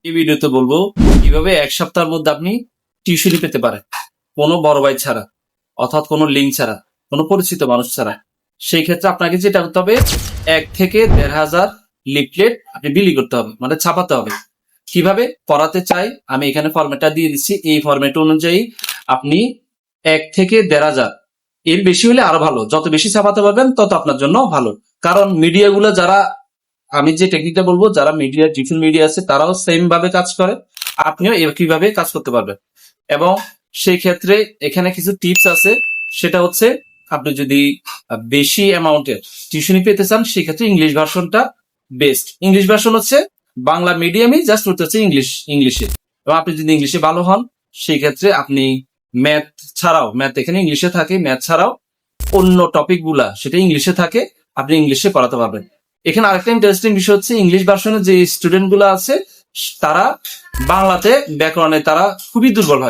এই ভিডিওতে বলবো কিভাবে এক সপ্তাহের মধ্যে আপনি টিউশনি পেতে পারেন কোনো বড় ভাই ছাড়া, অর্থাৎ কোনো লিঙ্ক ছাড়া, কোনো পরিচিত মানুষ ছাড়া। সেই ক্ষেত্রে আপনাকে যেটা করতে হবে, 1 থেকে 1,500 লিফলেট আপনি বিলি করতে হবে, মানে ছাপাতে হবে। কিভাবে পড়াতে চাই আমি এখানে ফরম্যাটটা দিয়ে দিচ্ছি। এই ফরম্যাট অনুযায়ী আপনি 1 থেকে 1,500, এর বেশি হলে আরো ভালো, যত বেশি ছাপাতে পারবেন তত আপনার জন্য ভালো। কারণ মিডিয়াগুলো যারা, আমি যে টেকনিকটা বলবো, যারা মিডিয়া ডিজিটাল মিডিয়া আছে তারাও সেম ভাবে কাজ করে, আপনিও একইভাবে কাজ করতে পারবেন। এবং সেই ক্ষেত্রে এখানে কিছু টিপস আছে, সেটা হচ্ছে আপনি যদি বেশি অ্যামাউন্টের টিউশনি পেতে চান সেক্ষেত্রে ইংলিশ ভার্সনটা বেস্ট। ইংলিশ ভার্সন হচ্ছে বাংলা মিডিয়ামই জাস্ট হতে হচ্ছে ইংলিশে। এবং আপনি যদি ইংলিশে ভালো হন সেই ক্ষেত্রে আপনি ম্যাথ ছাড়াও, ম্যাথ এখানে ইংলিশে থাকে, ম্যাথ ছাড়াও অন্য টপিক গুলা সেটা ইংলিশে থাকে, আপনি ইংলিশে পড়াতে পারবেন। এখানে আরেকটা ইন্টারেস্টিং বিষয় হচ্ছে ইংলিশ ভার্সনে যে স্টুডেন্ট গুলো আছে তারা বাংলাতে ব্যাকরণে তারা খুবই দুর্বল হয়।